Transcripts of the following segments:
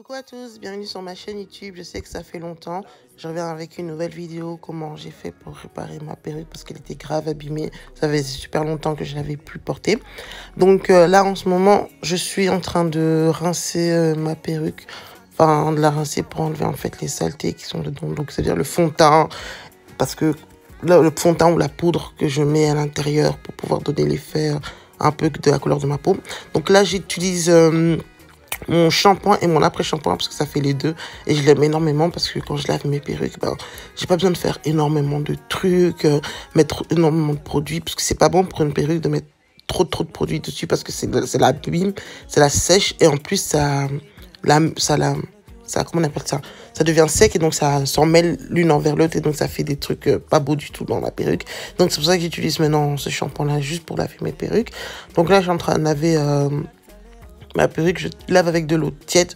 Coucou à tous, bienvenue sur ma chaîne YouTube. Je sais que ça fait longtemps. Je reviens avec une nouvelle vidéo. Comment j'ai fait pour réparer ma perruque parce qu'elle était grave abîmée. Ça faisait super longtemps que je l'avais plus portée. Donc là en ce moment, je suis en train de rincer ma perruque. Enfin, de la rincer pour enlever en fait les saletés qui sont dedans. Donc c'est-à-dire le fond de teint. Parce que là, le fond de teint ou la poudre que je mets à l'intérieur pour pouvoir donner l'effet un peu de la couleur de ma peau. Donc là, j'utilise mon shampoing et mon après-shampoing parce que ça fait les deux et je l'aime énormément parce que quand je lave mes perruques, j'ai pas besoin de faire énormément de trucs, mettre énormément de produits parce que c'est pas bon pour une perruque de mettre trop de produits dessus parce que c'est l'abîme, c'est la sèche et en plus ça comment on appelle ça, ça devient sec et donc ça s'en mêle l'une envers l'autre et donc ça fait des trucs pas beaux du tout dans la perruque. Donc c'est pour ça que j'utilise maintenant ce shampoing là juste pour laver mes perruques. Donc là je suis en train de laver ma perruque, je lave avec de l'eau tiède.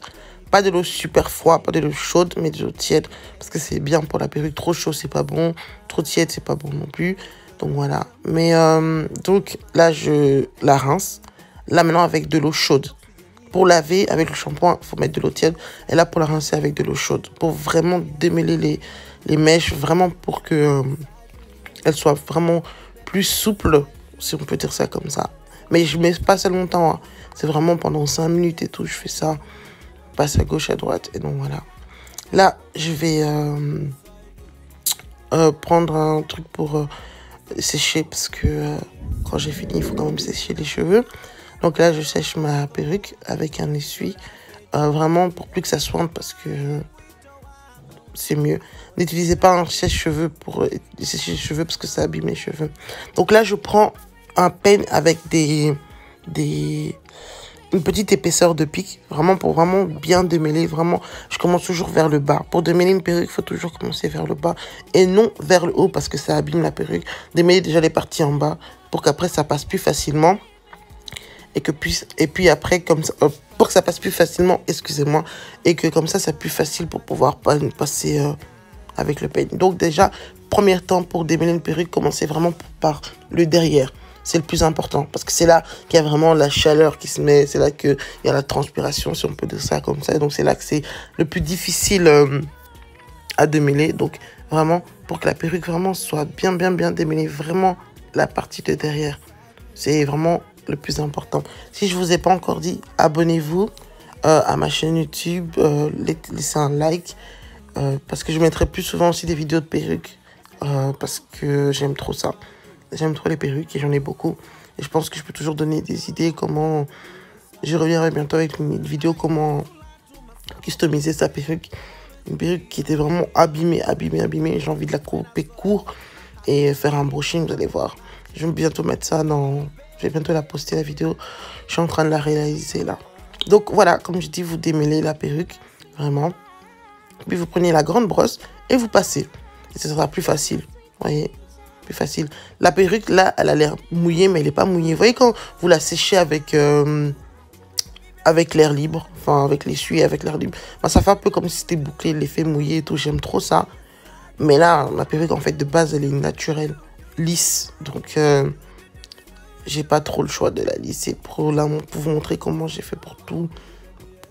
Pas de l'eau super froide, pas de l'eau chaude, mais de l'eau tiède. Parce que c'est bien pour la perruque. Trop chaud, c'est pas bon. Trop tiède, c'est pas bon non plus. Donc voilà. Mais donc là, je la rince. Là maintenant avec de l'eau chaude. Pour laver avec le shampoing, il faut mettre de l'eau tiède. Et là pour la rincer avec de l'eau chaude. Pour vraiment démêler les mèches. Vraiment pour que elle soit vraiment plus souple. Si on peut dire ça comme ça. Mais je ne mets pas ça longtemps. Hein. C'est vraiment pendant 5 minutes et tout. Je fais ça. Je passe à gauche, à droite. Et donc voilà. Là, je vais prendre un truc pour sécher. Parce que quand j'ai fini, il faut quand même sécher les cheveux. Donc là, je sèche ma perruque avec un essuie. Vraiment pour plus que ça sointe parce que c'est mieux. N'utilisez pas un sèche-cheveux pour sécher les cheveux parce que ça abîme les cheveux. Donc là, je prends un peigne avec une petite épaisseur de pique, vraiment pour vraiment bien démêler, vraiment, je commence toujours vers le bas. Pour démêler une perruque, il faut toujours commencer vers le bas et non vers le haut parce que ça abîme la perruque. Démêler déjà les parties en bas pour qu'après ça passe plus facilement et puis après comme ça, pour que ça passe plus facilement, excusez-moi, et que comme ça c'est plus facile pour pouvoir passer avec le peigne. Donc déjà, premier temps pour démêler une perruque, commencez vraiment par le derrière. C'est le plus important parce que c'est là qu'il y a vraiment la chaleur qui se met. C'est là qu'il y a la transpiration, si on peut dire ça comme ça. Et donc, c'est là que c'est le plus difficile à démêler. Donc, vraiment, pour que la perruque vraiment soit bien démêlée, vraiment la partie de derrière. C'est vraiment le plus important. Si je ne vous ai pas encore dit, abonnez-vous à ma chaîne YouTube. Laissez un like parce que je mettrai plus souvent aussi des vidéos de perruques parce que j'aime trop ça. J'aime trop les perruques et j'en ai beaucoup. Et je pense que je peux toujours donner des idées comment... Je reviendrai bientôt avec une vidéo comment customiser sa perruque. Une perruque qui était vraiment abîmée. J'ai envie de la couper court et faire un brushing, vous allez voir. Je vais bientôt mettre ça dans... Je vais bientôt la poster, la vidéo. Je suis en train de la réaliser là. Donc voilà, comme je dis, vous démêlez la perruque. Vraiment. Puis vous prenez la grande brosse et vous passez. Et ce sera plus facile. Vous voyez ? Plus facile. La perruque, là, elle a l'air mouillée, mais elle n'est pas mouillée. Vous voyez, quand vous la séchez avec l'air libre, enfin, avec l'essuie, avec l'air libre, ça fait un peu comme si c'était bouclé, l'effet mouillé et tout. J'aime trop ça. Mais là, ma perruque, en fait, de base, elle est naturelle, lisse. Donc, j'ai pas trop le choix de la lisser pour vous montrer comment j'ai fait pour tout,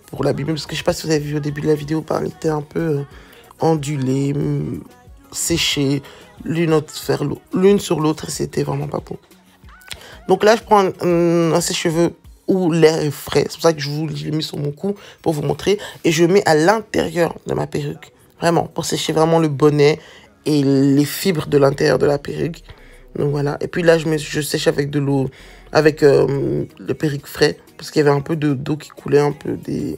pour l'abîmer. Parce que je sais pas si vous avez vu au début de la vidéo, elle était un peu ondulée, séchée. L'une sur l'autre, c'était vraiment pas beau. Donc là, je prends un sèche-cheveux où l'air est frais. C'est pour ça que je l'ai mis sur mon cou pour vous montrer. Et je mets à l'intérieur de ma perruque. Vraiment, pour sécher vraiment le bonnet et les fibres de l'intérieur de la perruque. Donc voilà. Et puis là, je sèche avec de l'eau, avec le perruque frais. Parce qu'il y avait un peu d'eau qui coulait, un peu des...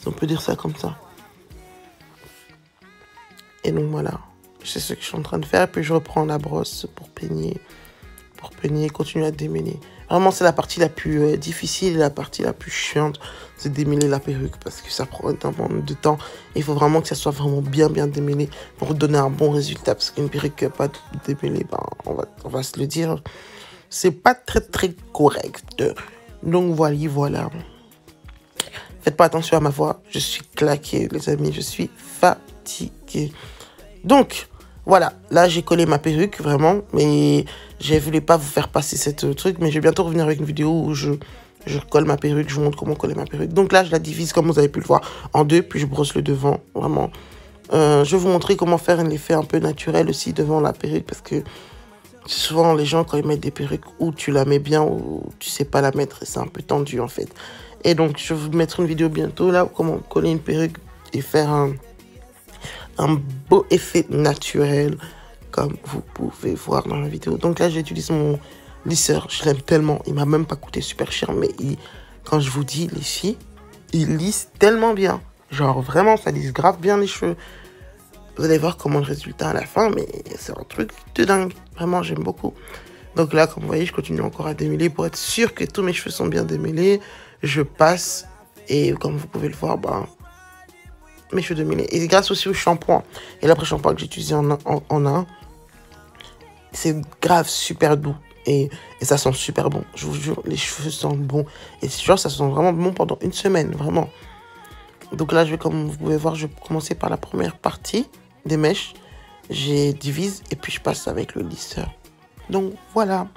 On peut dire ça comme ça. Et donc voilà. C'est ce que je suis en train de faire. Puis je reprends la brosse pour peigner. Continuer à démêler. Vraiment, c'est la partie la plus difficile et la partie la plus chiante. C'est démêler la perruque parce que ça prend énormément de temps. Il faut vraiment que ça soit vraiment bien démêlé pour donner un bon résultat. Parce qu'une perruque pas démêlée, on va se le dire, c'est pas très correct. Donc voilà. Faites pas attention à ma voix. Je suis claqué, les amis. Je suis fatigué. Donc... Voilà, là j'ai collé ma perruque, vraiment, mais je voulais pas vous faire passer cette truc, mais je vais bientôt revenir avec une vidéo où je je colle ma perruque, je vous montre comment coller ma perruque. Donc là, je la divise, comme vous avez pu le voir, en deux, puis je brosse le devant, vraiment. Je vais vous montrer comment faire un effet un peu naturel aussi devant la perruque, parce que souvent, les gens, quand ils mettent des perruques, ou tu la mets bien, ou tu sais pas la mettre, et c'est un peu tendu, en fait. Et donc, je vais vous mettre une vidéo bientôt, là, comment coller une perruque et faire un beau effet naturel, comme vous pouvez voir dans la vidéo. Donc là, j'utilise mon lisseur, je l'aime tellement, il m'a même pas coûté super cher, mais quand je vous dis, les filles, il lisse tellement bien. Genre, vraiment, ça lisse grave bien les cheveux. Vous allez voir comment le résultat à la fin, mais c'est un truc de dingue. Vraiment, j'aime beaucoup. Donc là, comme vous voyez, je continue encore à démêler pour être sûr que tous mes cheveux sont bien démêlés. Je passe et comme vous pouvez le voir, mes cheveux démêlés. Et grâce aussi au shampoing et l'après-shampoing que j'ai utilisé en un, c'est grave super doux. Et ça sent super bon. Je vous jure, les cheveux sentent bon. Et genre, ça sent vraiment bon pendant une semaine, vraiment. Donc là, comme vous pouvez voir, je vais commencer par la première partie des mèches. Je divise et puis je passe avec le lisseur. Donc voilà.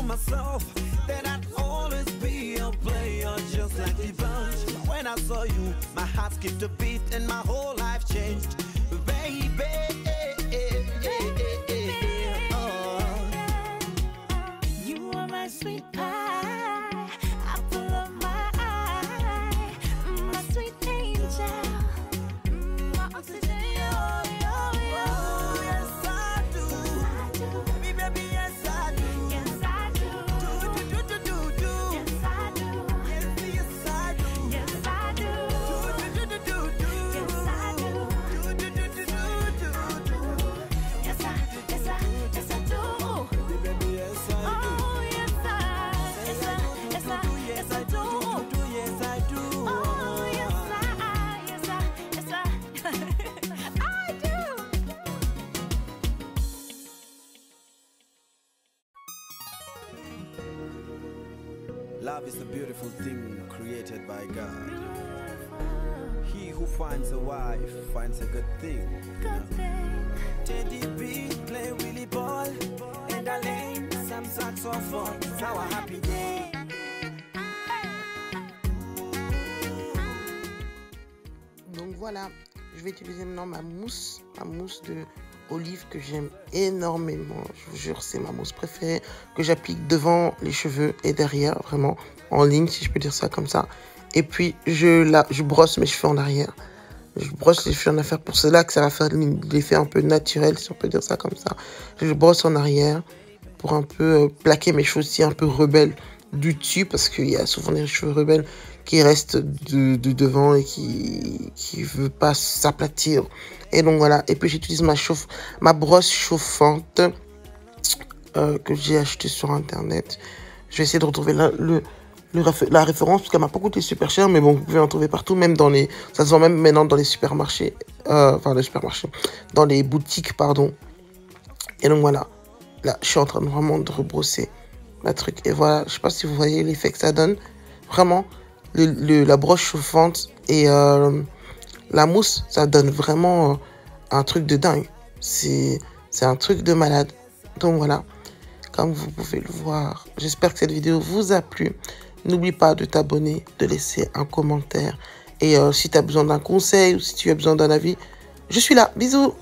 Myself that I'd always be a player just like the bunch. When I saw you, my heart skipped a beat and my whole life changed. Baby, oh. You are my sweet pie, apple of my eye, my sweet angel, my oxygen. Love is a beautiful thing created by God. He who finds a wife finds a good thing. Teddy B play Willy Ball and Alain some saxophone. It's our happy day. Donc voilà, je vais utiliser maintenant ma mousse de olive que j'aime énormément. Je vous jure, c'est ma mousse préférée que j'applique devant les cheveux et derrière, vraiment en ligne, si je peux dire ça comme ça. Et puis je brosse mes cheveux en arrière. Je brosse les cheveux en arrière pour cela que ça va faire l'effet un peu naturel, si on peut dire ça comme ça. Je brosse en arrière pour un peu plaquer mes cheveux aussi un peu rebelles du dessus, parce qu'il y a souvent des cheveux rebelles qui restent de devant et qui veut pas s'aplatir. Et donc voilà, et puis j'utilise ma brosse chauffante que j'ai achetée sur internet. Je vais essayer de retrouver la référence, parce qu'elle m'a pas coûté super cher, mais bon, vous pouvez en trouver partout, même ça se vend même maintenant dans les supermarchés, dans les boutiques, pardon. Et donc voilà, là, je suis en train vraiment de rebrosser la truc. Et voilà, je sais pas si vous voyez l'effet que ça donne. Vraiment, la brosse chauffante et la mousse, ça donne vraiment un truc de dingue. C'est un truc de malade. Donc voilà, comme vous pouvez le voir, j'espère que cette vidéo vous a plu. N'oublie pas de t'abonner, de laisser un commentaire. Et si tu as besoin d'un conseil ou si tu as besoin d'un avis, je suis là. Bisous!